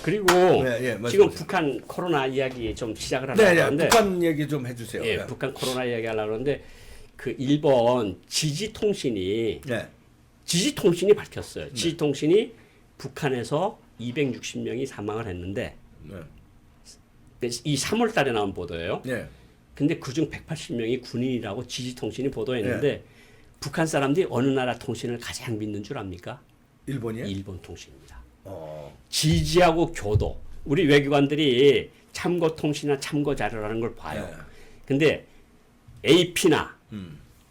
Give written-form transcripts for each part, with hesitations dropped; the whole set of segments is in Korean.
그리고 지금 북한 코로나 이야기 좀 시작을 하려고 하는데 북한 얘기 좀 해주세요. 예, 북한 코로나 이야기 하려고 하는데 그 일본 지지통신이 밝혔어요. 지지통신이 북한에서 260명이 사망을 했는데 이 3월 달에 나온 보도예요. 근데 그중 180명이 군인이라고 지지통신이 보도했는데 북한 사람들이 어느 나라 통신을 가장 믿는 줄 압니까? 일본이요? 일본 통신입니다. 지지하고 교도. 우리 외교관들이 참고 통신이나 참고 자료라는 걸 봐요. 근데 AP나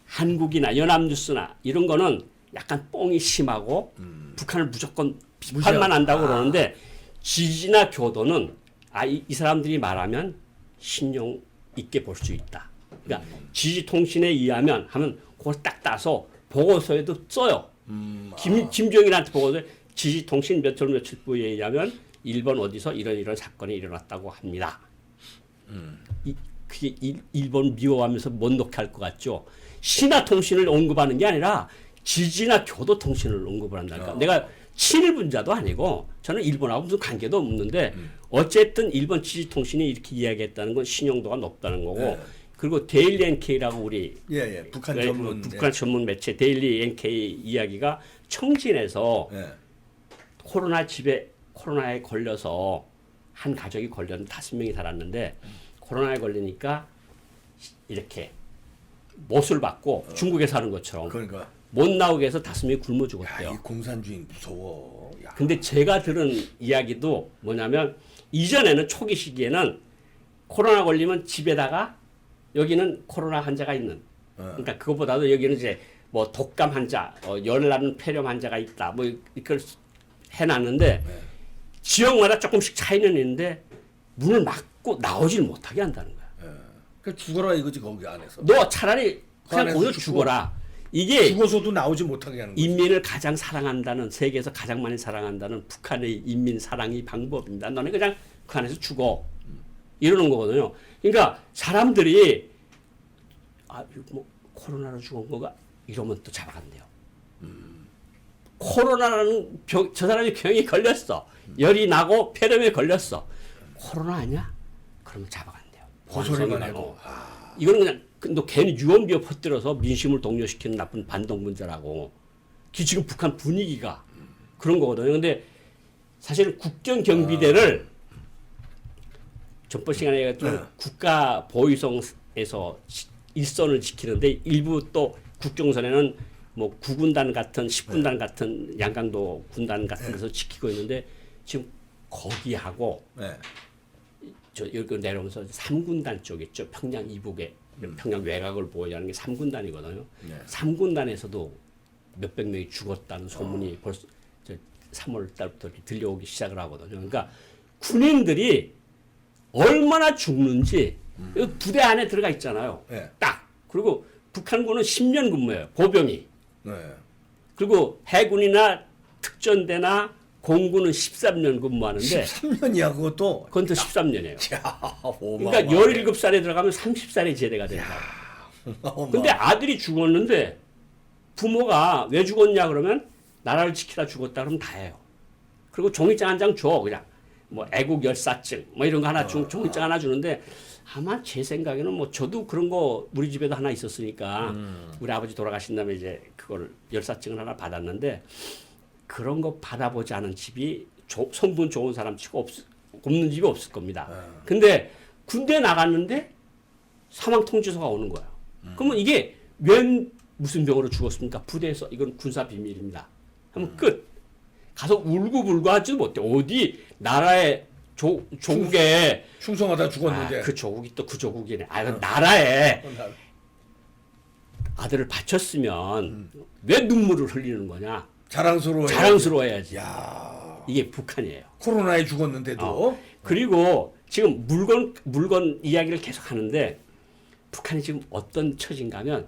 한국이나 연합뉴스나 이런 거는 약간 뽕이 심하고 북한을 무조건 비판만 한다고 그러는데 지지나 교도는 이 사람들이 말하면 신용 있게 볼 수 있다. 그러니까 지지통신에 의하면 하면 그걸 딱 따서 보고서에도 써요. 김정일한테 보고서에 지지통신 며칠 부에 의하면 일본 어디서 이런 사건이 일어났다고 합니다. 그게 일본 미워하면서 못 놓게 할 것 같죠. 신화통신을 언급하는 게 아니라 지지나 교도통신을 언급을 한다니까. 내가 친일분자도 아니고 저는 일본하고 무슨 관계도 없는데 어쨌든 일본 지지통신이 이렇게 이야기했다는 건 신용도가 높다는 거고 그리고 데일리 NK라고 우리 북한 전문 매체 데일리 NK 이야기가 청진에서 코로나에 걸려서 한 가족이 걸렸는데 5명이 살았는데 코로나에 걸리니까 이렇게 못을 받고 중국에 사는 것처럼 못 나오게 해서 5명이 굶어 죽었대요. 이 공산주의 무서워. 근데 제가 들은 이야기도 뭐냐면 이전에는 초기 시기에는 코로나 걸리면 집에다가 여기는 코로나 환자가 있는 그러니까 그것보다도 여기는 이제 뭐 독감 환자, 열나는 폐렴 환자가 있다. 뭐 이걸 해놨는데 지역마다 조금씩 차이는 있는데 문을 막고 나오질 못하게 한다는 거야. 그러니까 죽어라 이거지 거기 안에서. 너 차라리 그냥 거기서 죽어라. 이게 죽어서도 나오지 못하게 하는 거지. 인민을 가장 사랑한다는 세계에서 가장 많이 사랑한다는 북한의 인민 사랑이 방법입니다. 너네 그냥 그 안에서 죽어. 이러는 거거든요. 그러니까 사람들이 뭐 코로나로 죽은 거가 이러면 또 잡아간대요. 코로나라는 저 사람이 병이 걸렸어. 열이 나고 폐렴에 걸렸어. 코로나 아니야? 그러면 잡아간대요. 보소리만 해도. 이거는 그냥 너 괜히 유언비어 퍼뜨려서 민심을 동요시키는 나쁜 반동분자라고. 지금 북한 분위기가 그런 거거든요. 근데 사실은 국경 경비대를 전번 시간에 얘기했던 국가 보위성에서 일선을 지키는데 일부 또 국경선에는 뭐 9군단 같은 10군단 같은 양강도 군단 같은 데서 지키고 있는데 지금 거기하고 저 여기 내려오면서 3군단 쪽 있죠. 평양 이북에 평양 외곽을 보호하는 게 3군단이거든요. 3군단에서도 몇백 명이 죽었다는 소문이 벌써 3월 달부터 들려오기 시작을 하거든요. 그러니까 군인들이 얼마나 죽는지 부대 안에 들어가 있잖아요. 딱. 그리고 북한군은 10년 근무해요. 보병이. 그리고 해군이나 특전대나 공군은 13년 근무하는데 13년이야 그것도? 그건 또 13년이에요. 그러니까 17살에 들어가면 30살에 제대가 된다. 근데 아들이 죽었는데 부모가 왜 죽었냐 그러면 나라를 지키다 죽었다 그러면 다예요. 그리고 종이장 한 장 줘. 그냥 뭐 애국 열사증 뭐 이런 거 하나 종이장 하나 주는데 아마 제 생각에는 뭐 저도 그런 거 우리 집에도 하나 있었으니까 우리 아버지 돌아가신 다음에 이제 그걸 열사증을 하나 받았는데 그런 거 받아보지 않은 집이 성분 좋은 사람 치고 없는 집이 없을 겁니다. 근데 군대 나갔는데 사망 통지서가 오는 거예요. 그러면 이게 웬 무슨 병으로 죽었습니까? 부대에서 이건 군사 비밀입니다. 하면 끝. 가서 울고불고 하지도 못해. 어디 나라의 조국에 충성하다 죽었는데 그 조국이 또 그 조국이네. 나라에 아들을 바쳤으면 왜 눈물을 흘리는 거냐? 자랑스러워해야지. 이게 북한이에요. 코로나에 죽었는데도. 그리고 지금 물건 이야기를 계속 하는데 북한이 지금 어떤 처진가 하면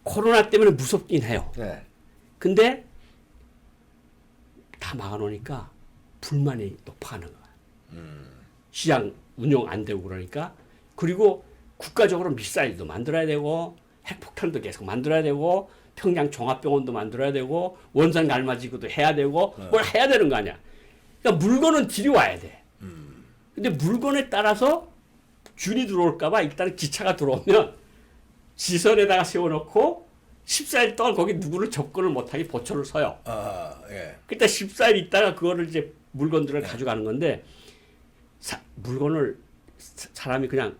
코로나 때문에 무섭긴 해요. 근데 다 막아놓으니까 불만이 높아가는 거야. 시장 운영 안 되고 그러니까. 그리고 국가적으로 미사일도 만들어야 되고 핵폭탄도 계속 만들어야 되고 평양 종합병원도 만들어야 되고 원산 갈마지구도 해야 되고 뭘 해야 되는 거 아니야. 그러니까 물건은 들여와야 돼. 근데 물건에 따라서 균이 들어올까봐 일단 기차가 들어오면 지선에다가 세워놓고 14일 동안 거기 누구를 접근을 못하게 보초를 서요. 아, 예. 그때 14일 있다가 그거를 이제 물건들을 가져가는 건데 물건을 사람이 그냥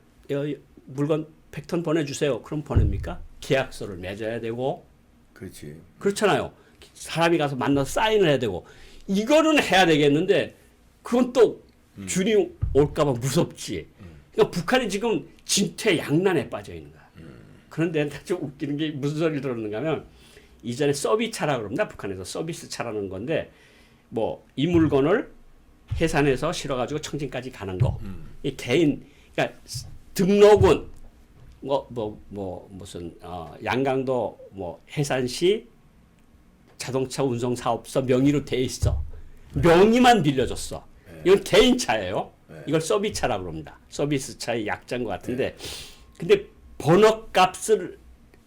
물건 100톤 보내주세요. 그럼 보냅니까? 계약서를 맺어야 되고 그렇지. 그렇잖아요. 사람이 가서 만나서 사인을 해야 되고 이거는 해야 되겠는데 그건 또 균이 올까봐 무섭지. 그러니까 북한이 지금 진퇴양난에 빠져 있는 거야. 그런데 좀 웃기는 게 무슨 소리를 들었는가 하면 이전에 서비스차라고 그럽니다. 북한에서 서비스차라는 건데 뭐 이 물건을 해산해서 실어가지고 청진까지 가는 거. 이 개인 그러니까 등록은 무슨 양강도 뭐 해산시 자동차 운송 사업소 명의로 돼 있어. 명의만 빌려줬어. 이건 개인차예요. 이걸 서비스차라고 그럽니다. 서비스차의 약자인 것 같은데 근데 번호값을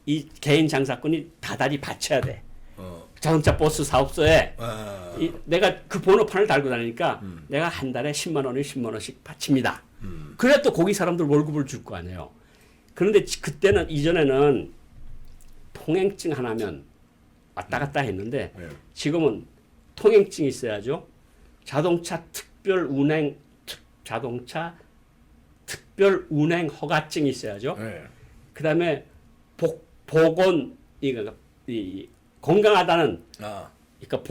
이 개인 장사꾼이 다달이 바쳐야 돼. 자동차 버스 사업소에 내가 그 번호판을 달고 다니니까 내가 한 달에 10만 원이 10만 원씩 바칩니다. 그래야 또 거기 사람들 월급을 줄 거 아니에요. 그런데 그때는 이전에는 통행증 하나면 왔다 갔다 했는데 지금은 통행증이 있어야죠. 자동차 특별 운행 허가증이 있어야죠. 그다음에 보건 이 건강하다는 그러니까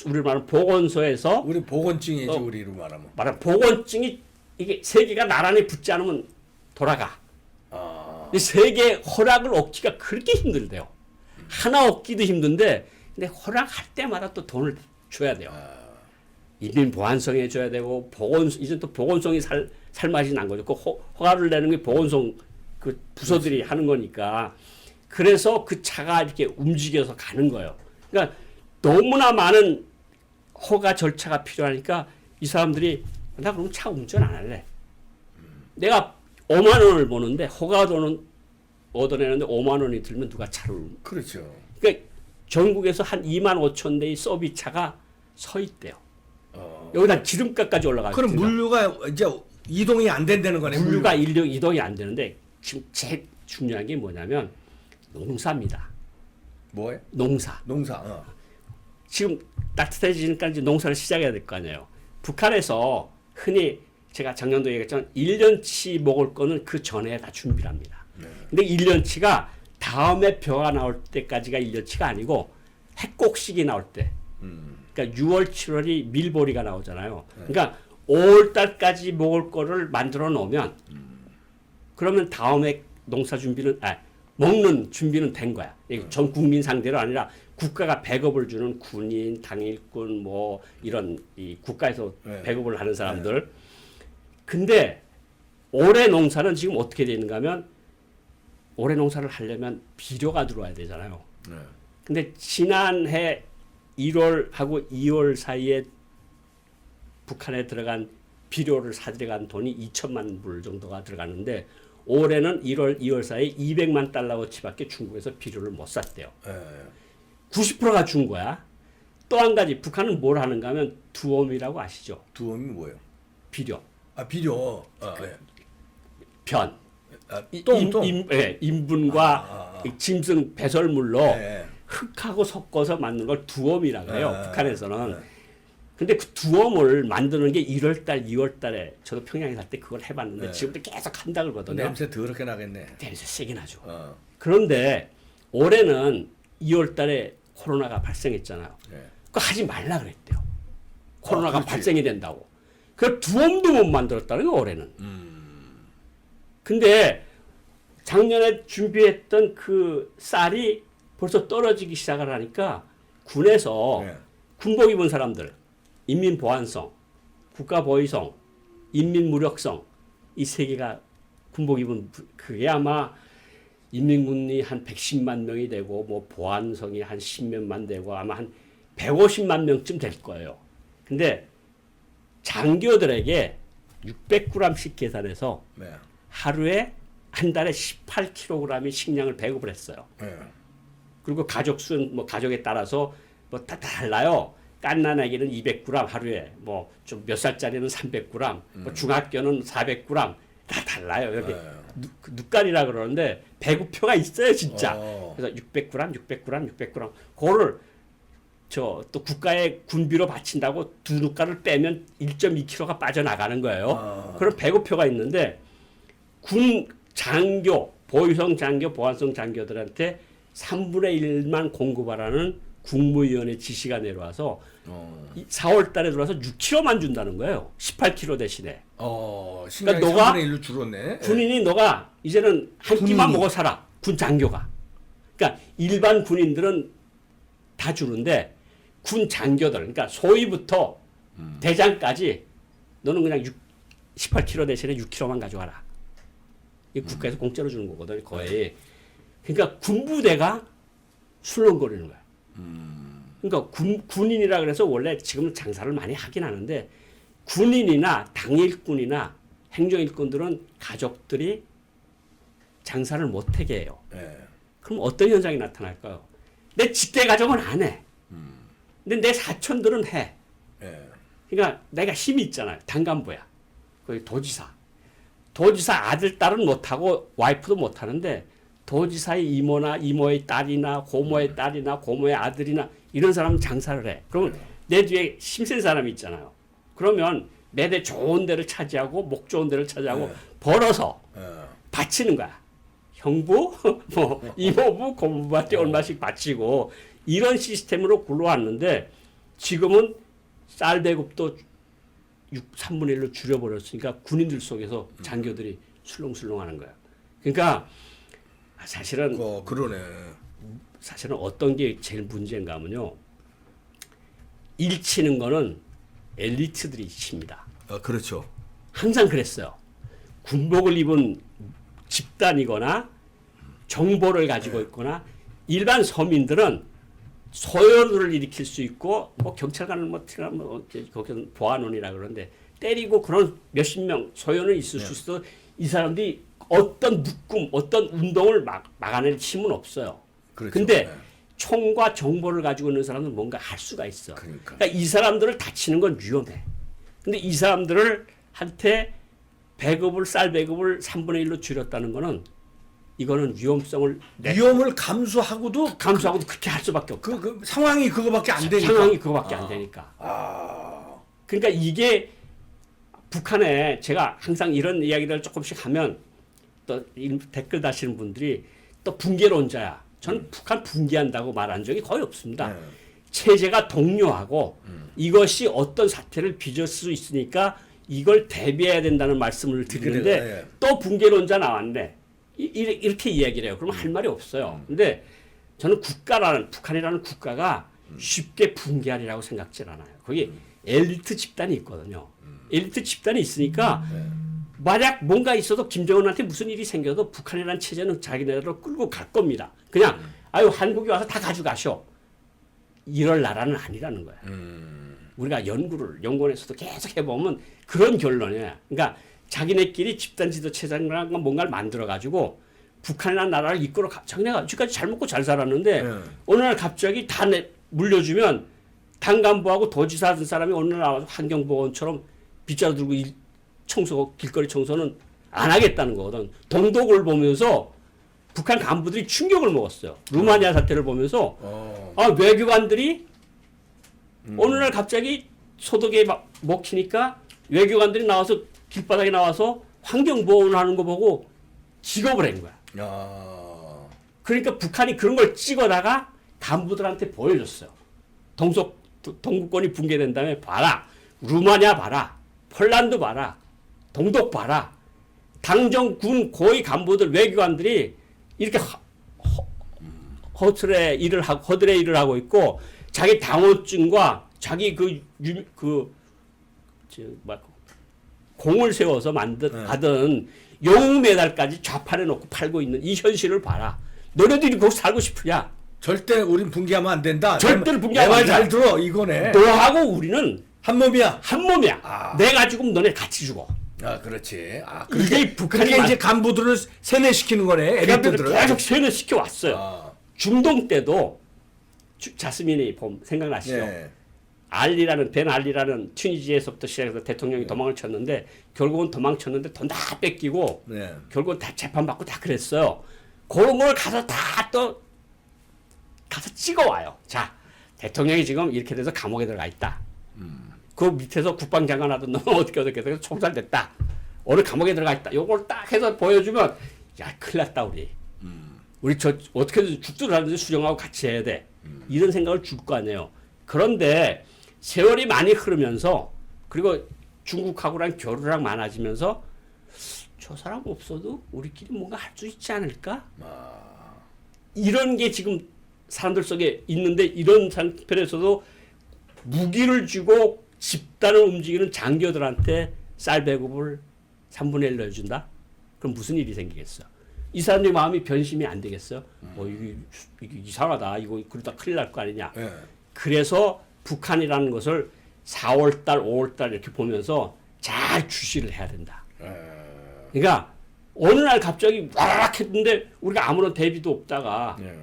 우리 말하는 보건소에서 우리 보건증이지 우리로 말하면. 보건증이 이게 세 개가 나란히 붙지 않으면 돌아가. 이 세 개 허락을 얻기가 그렇게 힘들대요. 하나 얻기도 힘든데 근데 허락할 때마다 또 돈을 줘야 돼요. 인민보안성에 줘야 되고 이제 또 보건성이 살 맛이 난 거죠. 그 허가를 내는 게 보건성 그 부서들이 하는 거니까. 그래서 그 차가 이렇게 움직여서 가는 거예요. 그러니까 너무나 많은 허가 절차가 필요하니까 이 사람들이 나 그럼 차 운전 안 할래. 내가 5만 원을 버는데 허가도는 얻어내는데 5만 원이 들면 누가 차를 그렇죠. 그러니까 전국에서 한 2만 5천 대의 서비스차가 서 있대요. 여기다 기름값까지 올라가고 그럼 물류가 이제 이동이 안 된다는 거네. 물류가 이동이 안 되는데 지금 제일 중요한 게 뭐냐면 농사입니다. 뭐예요? 농사. 지금 따뜻해지니까 이제 농사를 시작해야 될 거 아니에요. 북한에서 흔히 제가 작년도 얘기했지만 1년치 먹을 거는 그 전에 다 준비를 합니다. 근데 1년치가 다음에 벼가 나올 때까지가 1년치가 아니고 핵곡식이 나올 때. 그러니까 6월, 7월이 밀보리가 나오잖아요. 그러니까 5월 달까지 먹을 거를 만들어 놓으면 그러면 다음에 농사 준비는 먹는 준비는 된 거야. 전 국민 상대로 아니라 국가가 배급을 주는 군인, 당일군 뭐 이런 이 국가에서 배급을 하는 사람들. 근데 올해 농사는 지금 어떻게 되어 있는가 하면 올해 농사를 하려면 비료가 들어와야 되잖아요. 근데 지난해 1월하고 2월 사이에 북한에 들어간 비료를 사들여간 돈이 2천만 불 정도가 들어갔는데 올해는 1월, 2월 사이에 200만 달러어치밖에 중국에서 비료를 못 샀대요. 90%가 준 거야. 또 한 가지 북한은 뭘 하는가 하면 두엄이라고 아시죠? 두엄이 뭐예요? 비료. 비료. 변. 똥. 인분과 짐승 배설물로 흙하고 섞어서 만든 걸 두엄이라고 해요. 북한에서는. 근데 그 두엄을 만드는 게 1월달, 2월달에 저도 평양에 살 때 그걸 해봤는데 지금도 계속 한다 그러거든요. 냄새 더럽게 나겠네. 냄새 세게 나죠. 그런데 올해는 2월달에 코로나가 발생했잖아요. 그거 하지 말라 그랬대요. 코로나가 발생이 된다고. 그 두엄도 못 만들었다는 거 올해는. 근데 작년에 준비했던 그 쌀이 벌써 떨어지기 시작을 하니까 군에서 군복 입은 사람들, 인민보안성, 국가보위성, 인민무력성 이 세 개가 군복 입은 그게 아마 인민군이 한 110만 명이 되고 뭐 보안성이 한 10몇만 되고 아마 한 150만 명쯤 될 거예요. 근데 장교들에게 600g씩 계산해서 하루에 한 달에 18kg의 식량을 배급을 했어요. 그리고 가족 수는 뭐 가족에 따라서 뭐 다 달라요. 갓난아기는 200g 하루에 뭐 좀 몇 살짜리는 300g, 뭐 중학교는 400g 다 달라요. 여기 눕간이라 그러는데 배구표가 있어요, 진짜. 그래서 600g, 600g, 600g. 그거를 저 또 국가에 군비로 바친다고 두 눕간을 빼면 1.2kg가 빠져나가는 거예요. 그런 배구표가 있는데 군 장교, 보유성 장교, 보안성 장교들한테 3분의 1만 공급하라는 국무위원회 지시가 내려와서 4월 달에 들어와서 6kg만 준다는 거예요. 18kg 대신에. 그러니까 너가 3분의 1로 줄었네. 군인이 너가 이제는 한 끼만 군인이. 먹어 살아. 군 장교가. 그러니까 일반 군인들은 다 주는데 군 장교들, 그러니까 소위부터 대장까지 너는 그냥 18kg 대신에 6kg만 가져와라. 이 국가에서 공짜로 주는 거거든, 거의. 그러니까 군부대가 술렁거리는 거야. 그러니까 군인이라 그래서 원래 지금 장사를 많이 하긴 하는데 군인이나 당일꾼이나 행정일꾼들은 가족들이 장사를 못하게 해요. 그럼 어떤 현상이 나타날까요? 내 직계 가족은 안 해. 근데 내 사촌들은 해. 그러니까 내가 힘이 있잖아요. 당간부야. 거기 도지사. 도지사 아들, 딸은 못하고 와이프도 못하는데 도지사의 이모나 이모의 딸이나 고모의 딸이나 고모의 아들이나 이런 사람은 장사를 해. 그러면 내 뒤에 힘센 사람이 있잖아요. 그러면 매대 좋은 데를 차지하고 목 좋은 데를 차지하고 벌어서 바치는 거야. 형부, 뭐 이모부, 고모부한테 얼마씩 바치고 이런 시스템으로 굴러왔는데 지금은 쌀 배급도 3분의 1로 줄여버렸으니까 군인들 속에서 장교들이 술렁술렁하는 거야. 그러니까 사실은 그러네. 사실은 어떤 게 제일 문제인가 하면요. 일 치는 거는 엘리트들이 칩니다. 그렇죠. 항상 그랬어요. 군복을 입은 집단이거나 정보를 가지고 있거나 일반 서민들은 소요를 일으킬 수 있고 뭐 경찰관을 뭐 거기는 보안원이라 그러는데 때리고 그런 몇십 명 소요는 있을 수 있어. 이 사람들이 어떤 묶음, 어떤 운동을 막아낼 힘은 없어요. 그렇죠. 근데 총과 정보를 가지고 있는 사람은 뭔가 할 수가 있어. 그러니까 이 사람들을 다치는 건 위험해. 근데 이 사람들을 한테 배급을 쌀 배급을 3분의 1로 줄였다는 거는 이거는 위험성을 위험을 감수하고도 감수하고도 그렇게 할 수밖에 없다. 그 상황이 그거밖에 안 되니까. 상황이 그거밖에 안 되니까. 그러니까 이게 북한에 제가 항상 이런 이야기를 조금씩 하면 또 댓글 다시는 분들이 또 붕괴론자야. 저는 북한 붕괴한다고 말한 적이 거의 없습니다. 체제가 동요하고 이것이 어떤 사태를 빚을 수 있으니까 이걸 대비해야 된다는 말씀을 드리는데 또 붕괴론자 나왔네. 이렇게 이야기를 해요. 그러면 할 말이 없어요. 근데 저는 북한이라는 국가가 쉽게 붕괴하리라고 생각지 않아요. 거기 엘리트 집단이 있거든요. 엘리트 집단이 있으니까 만약 뭔가 있어도 김정은한테 무슨 일이 생겨도 북한이라는 체제는 자기네들로 끌고 갈 겁니다. 그냥 아유 한국이 와서 다 가져가셔. 이럴 나라는 아니라는 거야. 우리가 연구원에서도 계속 해보면 그런 결론이에요. 그러니까 자기네끼리 집단 지도체제라는 뭔가를 만들어가지고 북한이라는 나라를 이끌어 자기네가 지금까지 잘 먹고 잘 살았는데 어느 날 갑자기 다 물려주면 당간부하고 도지사 같은 사람이 어느 날 나와서 환경보건처럼 빗자루 들고 길거리 청소는 안 하겠다는 거거든. 동독을 보면서 북한 간부들이 충격을 먹었어요. 루마니아 사태를 보면서 외교관들이 어느 날 갑자기 소득에 먹히니까 외교관들이 나와서 길바닥에 나와서 환경보호를 하는 거 보고 기겁을 한 거야. 그러니까 북한이 그런 걸 찍어다가 간부들한테 보여줬어요. 동구권이 붕괴된 다음에 봐라. 루마니아 봐라. 폴란드 봐라. 동독 봐라. 당정군 고위 간부들 외교관들이 이렇게 허들의 일을 하고 있고 자기 당원증과 자기 공을 세워서 받은 영웅 메달까지 좌판해 놓고 팔고 있는 이 현실을 봐라. 너네들이 거기 살고 싶으냐? 절대 우린 붕괴하면 안 된다. 절대로 붕괴하면 안 된다. 내 말 잘 들어 이거네. 너하고 우리는 한 몸이야. 한 몸이야. 내가 죽으면 너네 같이 죽어. 그렇지. 이게 북한이 이제 간부들을 세뇌시키는 거네. 엘리트들을 계속 세뇌시켜 왔어요. 중동 때도 자스민이 생각나시죠? 알리라는 벤 알리라는 튀니지에서부터 시작해서 대통령이 도망을 쳤는데 결국은 도망쳤는데 돈 다 뺏기고 네. 결국은 다 재판받고 다 그랬어요. 그런 걸 가서 다 또 가서 찍어와요. 자, 대통령이 지금 이렇게 돼서 감옥에 들어가 있다. 그 밑에서 국방장관 하던 놈은 어떻게 해서 총살됐다. 오늘 감옥에 들어가 있다. 요걸 딱 해서 보여주면 야, 큰일 났다 우리. 우리 저 어떻게든 죽든 살든지 수령하고 같이 해야 돼. 이런 생각을 줄 거 아니에요. 그런데 세월이 많이 흐르면서 그리고 중국하고랑 교류랑 많아지면서 저 사람 없어도 우리끼리 뭔가 할 수 있지 않을까? 이런 게 지금 사람들 속에 있는데 이런 상편에서도 무기를 쥐고 집단을 움직이는 장교들한테 쌀 배급을 3분의 1 넣어준다? 그럼 무슨 일이 생기겠어? 이 사람들의 마음이 변심이 안 되겠어요? 이게 이상하다. 이거 그러다 큰일 날 거 아니냐. 네. 그래서 북한이라는 것을 4월달, 5월달 이렇게 보면서 잘 주시를 해야 된다. 그러니까 어느 날 갑자기 와락 했는데 우리가 아무런 대비도 없다가 네.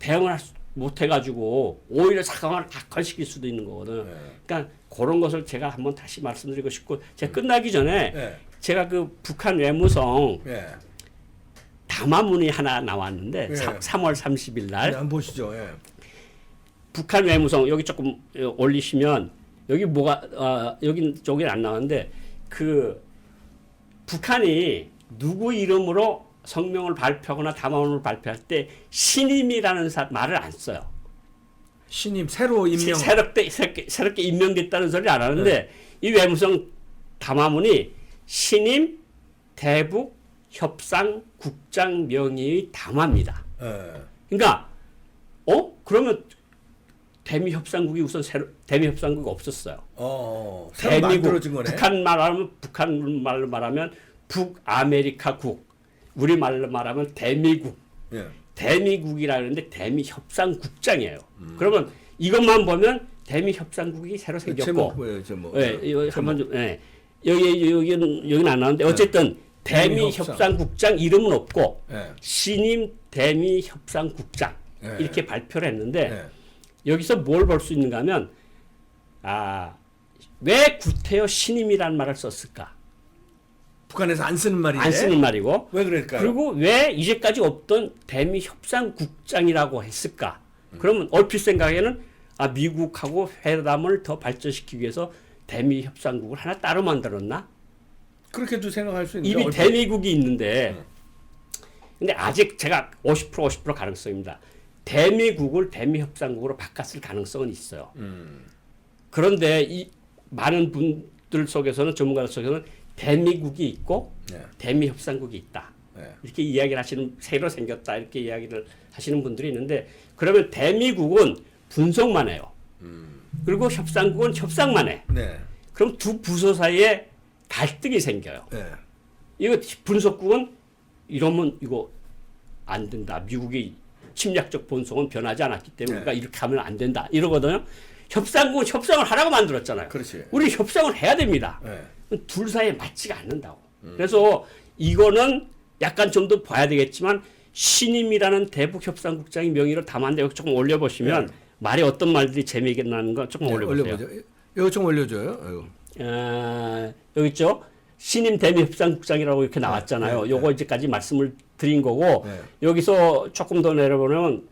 대응을 못 해가지고 오히려 상황을 악화시킬 수도 있는 거거든. 그러니까 그런 것을 제가 한번 다시 말씀드리고 싶고 제가 끝나기 전에 네. 제가 그 북한 외무성 네. 담화문이 하나 나왔는데 네. 3월 30일 날 한번 보시죠. 예. 북한 외무성 여기 조금 올리시면 여기 뭐가 여기 저기 안 나왔는데 그 북한이 누구 이름으로 성명을 발표하거나 담화문을 발표할 때 신임이라는 말을 안 써요. 신임 새로 임명. 새롭게 임명됐다는 소리를 안 하는데 이 외무성 담화문이 신임 대북 협상 국장 명의의 담화입니다. 그러니까 그러면 대미 협상국이 우선 대미 협상국이 없었어요. 새로 만들어진 거네. 북한 말로 말하면 북아메리카국, 우리 말로 말하면 대미국. 예. 대미국이라 그러는데 대미 협상국장이에요. 그러면 이것만 보면 대미 협상국이 새로 생겼고. 제목 보여줘 뭐. 예, 이거 한번 좀 여기는 안 나오는데 어쨌든 대미 협상국장 이름은 없고 신임 대미 협상국장 이렇게 발표를 했는데 여기서 뭘 볼 수 있는가 하면 왜 구태여 신임이라는 말을 썼을까? 북한에서 안 쓰는 말인데. 안 쓰는 말이고. 왜 그럴까요? 그리고 왜 이제까지 없던 대미 협상국장이라고 했을까? 그러면 얼핏 생각에는 미국하고 회담을 더 발전시키기 위해서 대미 협상국을 하나 따로 만들었나? 그렇게도 생각할 수 있는데. 이미 대미국이 있는데 근데 아직 제가 50% 가능성입니다. 대미국을 대미협상국으로 바꿨을 가능성은 있어요. 그런데 이 많은 분들 속에서는 전문가들 속에서는 대미국이 있고 대미협상국이 있다. 이렇게 이야기를 하시는 새로 생겼다 이렇게 이야기를 하시는 분들이 있는데 그러면 대미국은 분석만 해요. 그리고 협상국은 협상만 해. 그럼 두 부서 사이에 갈등이 생겨요. 이거 분석국은 이러면 이거 안 된다. 미국이 침략적 본성은 변하지 않았기 때문에 우리가 이렇게 하면 안 된다. 이러거든요. 협상국은 협상을 하라고 만들었잖아요. 그렇지. 우리 협상을 해야 됩니다. 둘 사이에 맞지가 않는다고. 그래서 이거는 약간 좀 더 봐야 되겠지만 신임이라는 대북협상국장의 명의로 담았는데 여기 조금 올려보시면 말이 어떤 말들이 재미있게 나는 거 조금 올려보세요. 이거 좀 올려줘요. 여기 있죠. 신임 대미협상국장이라고 이렇게 나왔잖아요. 요거 이제까지 말씀을 드린 거고 여기서 조금 더 내려보면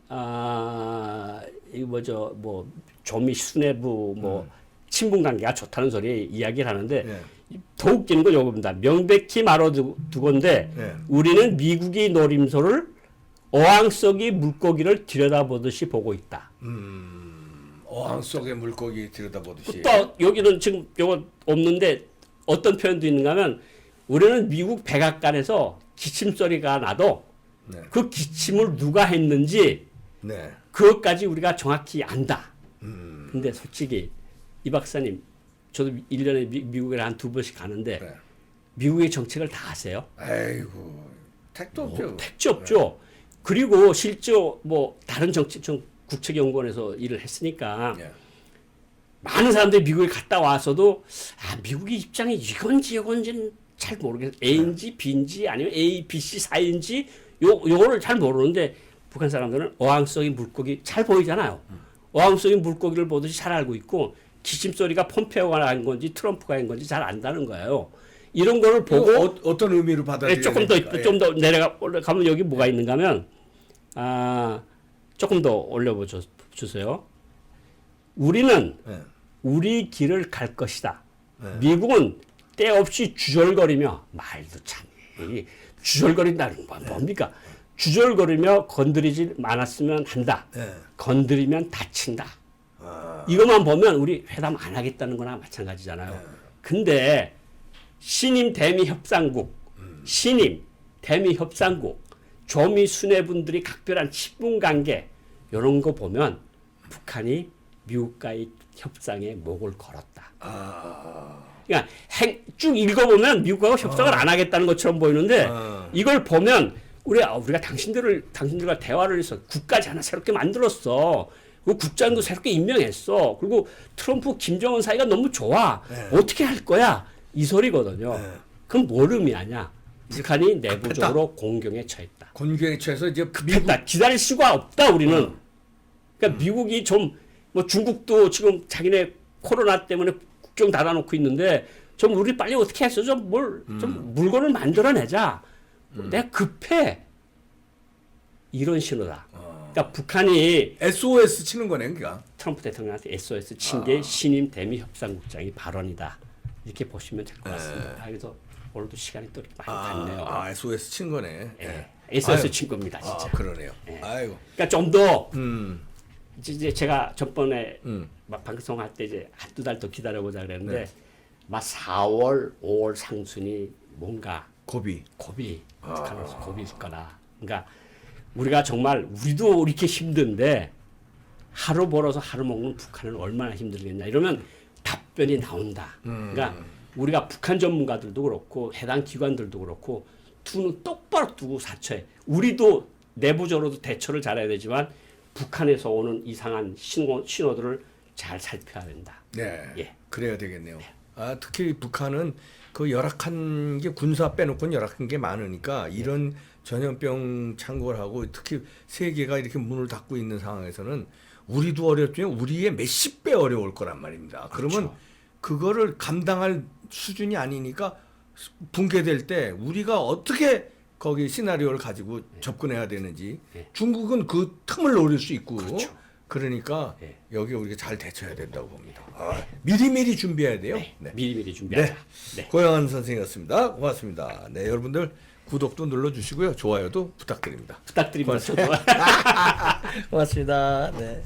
이거 뭐죠 뭐 조미 수뇌부 뭐 친분 관계가 좋다는 소리 이야기를 하는데 더 웃기는 건 요겁니다. 명백히 말아두건데 우리는 미국의 노림소를 어항 속의 물고기를 들여다보듯이 보고 있다. 어항 속의 물고기 들여다보듯이. 또 여기는 지금 요거 없는데 어떤 표현도 있는가 하면 우리는 미국 백악관에서 기침 소리가 나도 그 기침을 누가 했는지 그것까지 우리가 정확히 안다. 근데 솔직히 이 박사님 저도 1년에 미국에 한 2번씩 가는데 미국의 정책을 다 아세요? 아이고 택도 없죠. 택지 없죠. 그리고 실제 뭐 다른 국책연구원에서 일을 했으니까 많은 사람들이 미국에 갔다 와서도 미국의 입장이 이건지는 잘 모르겠어요. A인지 B인지 아니면 A, B, C, 4인지 요거를 잘 모르는데 북한 사람들은 어항 속의 물고기 잘 보이잖아요. 어항 속의 물고기를 보듯이 잘 알고 있고 기침 소리가 폼페오가 한 건지 트럼프가 한 건지 잘 안다는 거예요. 이런 거를 보고 어떤 의미로 받아들여야 조금 됩니까? 좀 더 내려가 올라가면 여기 뭐가 있는가 하면 조금 더 올려보 주세요. 우리는 예. 우리 길을 갈 것이다. 네. 미국은 때없이 주절거리며 말도 참 이 주절거린다는 건 뭡니까? 주절거리며 건드리지 않았으면 한다. 예. 건드리면 다친다. 아. 이것만 보면 우리 회담 안 하겠다는 거나 마찬가지잖아요. 근데 신임 대미 협상국, 신임 대미 협상국, 조미 수뇌분들이 각별한 친분 관계 이런 거 보면 북한이 미국과의 협상에 목을 걸었다. 그러니까 쭉 읽어보면 미국하고 협상을 안 하겠다는 것처럼 보이는데 이걸 보면 우리가 당신들과 대화를 해서 국가지 하나 새롭게 만들었어. 그리고 국장도 새롭게 임명했어. 그리고 트럼프 김정은 사이가 너무 좋아. 네. 어떻게 할 거야? 이 소리거든요. 네. 그럼 뭘 의미하냐? 북한이 내부적으로 공경에 처했다. 곤경에 처해서 이제 급했다. 기다릴 수가 없다. 우리는. 그러니까 미국이 좀 뭐 중국도 지금 자기네 코로나 때문에 국경 닫아놓고 있는데 좀 우리 빨리 어떻게 해서 좀 물건을 만들어내자. 내가 급해. 이런 신호다. 그러니까 북한이 SOS 치는 거네, 그러니까. 트럼프 대통령한테 SOS 친 게 신임 대미 협상국장이 발언이다. 이렇게 보시면 될 것 같습니다. 그래서 오늘도 시간이 또 이렇게 많이 갔네요. SOS 친 거네. 예. SOS 아유. 친 겁니다, 진짜. 그러네요. 예. 아이고. 그러니까 좀 더 음. 제가 전번에 막 방송할 때 이제 한두 달 더 기다려보자 그랬는데 막 4월, 5월 상순이 뭔가 고비. 북한으로서 고비 있을 거다. 그러니까 우리가 정말 우리도 이렇게 힘든데 하루 벌어서 하루 먹는 북한은 얼마나 힘들겠냐 이러면 답변이 나온다. 그러니까 우리가 북한 전문가들도 그렇고 해당 기관들도 그렇고 두 눈 똑바로 뜨고 사처해. 우리도 내부적으로도 대처를 잘해야 되지만 북한에서 오는 이상한 신호들을 잘 살펴야 된다. 네. 예. 그래야 되겠네요. 특히 북한은 그 열악한 게 군사 빼놓고는 열악한 게 많으니까 이런 전염병 창궐 하고 특히 세계가 이렇게 문을 닫고 있는 상황에서는 우리도 어렵지만 우리의 몇십 배 어려울 거란 말입니다. 그러면 그거를 감당할 수준이 아니니까 붕괴될 때 우리가 어떻게 거기 시나리오를 가지고 접근해야 되는지 중국은 그 틈을 노릴 수 있고 그러니까 여기 우리가 잘 대처해야 된다고 봅니다. 미리미리 준비해야 돼요. 네. 미리미리 준비하자. 네. 고영한 선생님이었습니다. 고맙습니다. 네, 여러분들 구독도 눌러주시고요. 좋아요도 부탁드립니다. 부탁드립니다. 고맙습니다. 네.